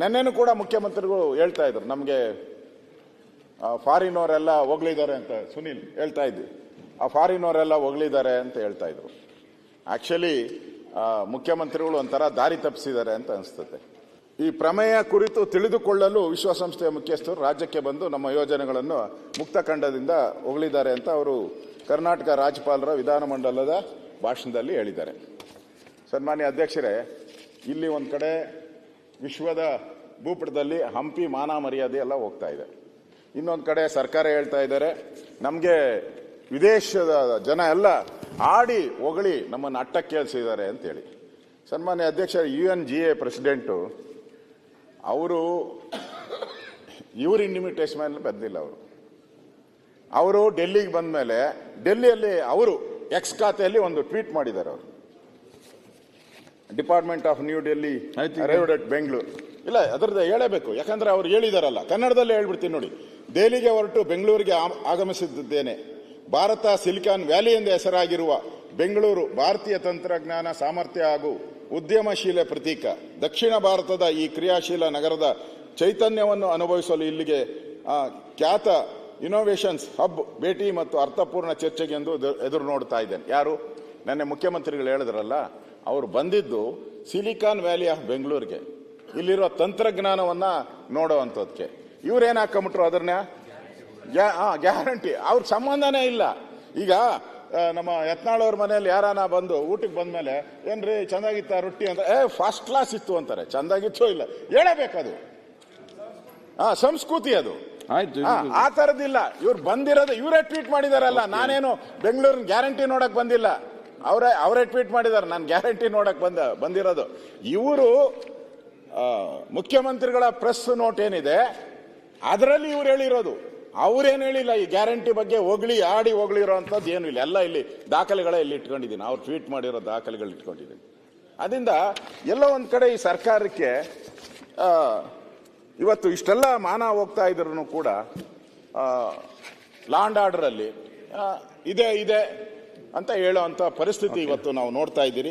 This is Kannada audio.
ನೆನ್ನೆನೂ ಕೂಡ ಮುಖ್ಯಮಂತ್ರಿಗಳು ಹೇಳ್ತಾ ಇದ್ರು, ನಮಗೆ ಫಾರಿನ್ ಅವರೆಲ್ಲ ಹೊಗಳಿದ್ದಾರೆ ಅಂತ. ಸುನೀಲ್ ಹೇಳ್ತಾ ಇದ್ವಿ, ಆ ಫಾರಿನ್ ಅವರೆಲ್ಲ ಹೊಗಳಿದ್ದಾರೆ ಅಂತ ಹೇಳ್ತಾ ಇದ್ರು. ಆಕ್ಚುಲಿ ಮುಖ್ಯಮಂತ್ರಿಗಳು ಒಂಥರ ದಾರಿ ತಪ್ಪಿಸಿದ್ದಾರೆ ಅಂತ ಅನಿಸ್ತದೆ. ಈ ಪ್ರಮೇಯ ಕುರಿತು ತಿಳಿದುಕೊಳ್ಳಲು ವಿಶ್ವಸಂಸ್ಥೆಯ ಮುಖ್ಯಸ್ಥರು ರಾಜ್ಯಕ್ಕೆ ಬಂದು ನಮ್ಮ ಯೋಜನೆಗಳನ್ನು ಮುಕ್ತಖಂಡದಿಂದ ಹೊಗಳಿದ್ದಾರೆ ಅಂತ ಅವರು ಕರ್ನಾಟಕ ರಾಜ್ಯಪಾಲರ ವಿಧಾನಮಂಡಲದ ಭಾಷಣದಲ್ಲಿ ಹೇಳಿದ್ದಾರೆ. ಸನ್ಮಾನ್ಯ ಅಧ್ಯಕ್ಷರೇ, ಇಲ್ಲಿ ಒಂದು ಕಡೆ ವಿಶ್ವದ ಭೂಪಟದಲ್ಲಿ ಹಂಪಿ ಮಾನ ಮರ್ಯಾದೆ ಎಲ್ಲ ಹೋಗ್ತಾ ಇದೆ. ಇನ್ನೊಂದು ಕಡೆ ಸರ್ಕಾರ ಹೇಳ್ತಾ ಇದ್ದಾರೆ ನಮಗೆ ವಿದೇಶದ ಜನ ಎಲ್ಲ ಆಡಿ ಹೊಗಳಿ ನಮ್ಮನ್ನು ಅಟ್ಟಕ್ಕೇಳಿಸಿದ್ದಾರೆ ಅಂತೇಳಿ. ಸನ್ಮಾನ್ಯ ಅಧ್ಯಕ್ಷ, UNGA ಪ್ರೆಸಿಡೆಂಟು ಅವರು ಇವ್ರ ಇನ್ವಿಟೇಷನ್ ಮೇಲೆ ಬಂದಿಲ್ಲ. ಅವರು ಡೆಲ್ಲಿಗೆ ಬಂದ ಮೇಲೆ ಡೆಲ್ಲಿಯಲ್ಲಿ ಅವರು ಎಕ್ಸ್ ಖಾತೆಯಲ್ಲಿ ಒಂದು ಟ್ವೀಟ್ ಮಾಡಿದ್ದಾರೆ. ಅವರು department of new Delhi arrived at Bengaluru. ಇಲ್ಲ, ಅದರದ್ದು ಹೇಳಬೇಕು, ಯಾಕಂದ್ರೆ ಅವ್ರು ಹೇಳಿದಾರಲ್ಲ. ಕನ್ನಡದಲ್ಲೇ ಹೇಳ್ಬಿಡ್ತೀನಿ ನೋಡಿ. ದೆಹಲಿಗೆ ಹೊರಟು ಬೆಂಗಳೂರಿಗೆ ಆಗಮಿಸಿದ್ದೇನೆ. ಭಾರತ ಸಿಲಿಕಾನ್ ವ್ಯಾಲಿ ಎಂದು ಹೆಸರಾಗಿರುವ ಬೆಂಗಳೂರು ಭಾರತೀಯ ತಂತ್ರಜ್ಞಾನ ಸಾಮರ್ಥ್ಯ ಹಾಗೂ ಉದ್ಯಮಶೀಲ ಪ್ರತೀಕ. ದಕ್ಷಿಣ ಭಾರತದ ಈ ಕ್ರಿಯಾಶೀಲ ನಗರದ ಚೈತನ್ಯವನ್ನು ಅನುಭವಿಸಲು ಇಲ್ಲಿಗೆ ಖ್ಯಾತ ಇನೋವೇಷನ್ಸ್ ಹಬ್ ಭೇಟಿ ಮತ್ತು ಅರ್ಥಪೂರ್ಣ ಚರ್ಚೆಗೆಂದು ಎದುರು ನೋಡ್ತಾ ಇದ್ದೇನೆ. ಯಾರು? ನೆನ್ನೆ ಮುಖ್ಯಮಂತ್ರಿಗಳು ಹೇಳಿದ್ರಲ್ಲ, ಅವರು ಬಂದಿದ್ದು ಸಿಲಿಕಾನ್ ವ್ಯಾಲಿ ಆಫ್ ಬೆಂಗಳೂರಿಗೆ, ಇಲ್ಲಿರೋ ತಂತ್ರಜ್ಞಾನವನ್ನ ನೋಡುವಂಥದ್ದಕ್ಕೆ. ಇವ್ರೇನು ಹಾಕೊಂಬಿಟ್ರು ಅದನ್ನ ಗ್ಯಾರಂಟಿ. ಅವ್ರ ಸಂಬಂಧನೇ ಇಲ್ಲ. ಈಗ ನಮ್ಮ ಯತ್ನಾಳವ್ರ ಮನೆಯಲ್ಲಿ ಯಾರಾನ ಬಂದು ಊಟಕ್ಕೆ ಬಂದ್ಮೇಲೆ ಏನ್ರಿ ಚಂದಾಗಿತ್ತ ರೊಟ್ಟಿ ಅಂತ, ಫಸ್ಟ್ ಕ್ಲಾಸ್ ಇತ್ತು ಅಂತಾರೆ. ಚಂದಾಗಿತ್ತೋ ಇಲ್ಲ ಹೇಳಬೇಕದು, ಸಂಸ್ಕೃತಿ ಅದು. ಆ ತರದಿಲ್ಲ. ಇವ್ರು ಬಂದಿರೋದು ಇವರೇ ಟ್ವೀಟ್ ಮಾಡಿದಾರಲ್ಲ. ನಾನೇನು ಬೆಂಗಳೂರಿನ ಗ್ಯಾರಂಟಿ ನೋಡಕ್ ಬಂದಿಲ್ಲ, ಅವರೇ ಟ್ವೀಟ್ ಮಾಡಿದಾರೆ ನಾನು ಗ್ಯಾರಂಟಿ ನೋಡಕ್ ಬಂದಿರೋದು. ಇವರು ಮುಖ್ಯಮಂತ್ರಿಗಳ ಪ್ರೆಸ್ ನೋಟ್ ಏನಿದೆ ಅದರಲ್ಲಿ ಇವ್ರು ಹೇಳಿರೋದು. ಅವ್ರೇನು ಹೇಳಿಲ್ಲ ಈ ಗ್ಯಾರಂಟಿ ಬಗ್ಗೆ ಆಡಿ ಹೊಗಳಿರೋ ಅಂಥದ್ದು ಏನು ಇಲ್ಲ. ಎಲ್ಲ ಇಲ್ಲಿ ದಾಖಲೆಗಳೇ ಇಲ್ಲಿ ಇಟ್ಕೊಂಡಿದ್ದೀನಿ, ಅವ್ರು ಟ್ವೀಟ್ ಮಾಡಿರೋ ದಾಖಲೆಗಳು ಇಟ್ಕೊಂಡಿದ್ದೀನಿ. ಅದರಿಂದ ಎಲ್ಲೋ ಒಂದು ಕಡೆ ಈ ಸರ್ಕಾರಕ್ಕೆ ಇವತ್ತು ಇಷ್ಟೆಲ್ಲ ಮಾನ ಹೋಗ್ತಾ ಇದ್ರು ಕೂಡ ಲಾ ಅಂಡ್ ಆರ್ಡರ್ ಅಲ್ಲಿ ಇದೆ ಅಂತ ಹೇಳೋ ಅಂತ ಪರಿಸ್ಥಿತಿ ಇವತ್ತು ನಾವು ನೋಡ್ತಾ ಇದ್ದೀರಿ.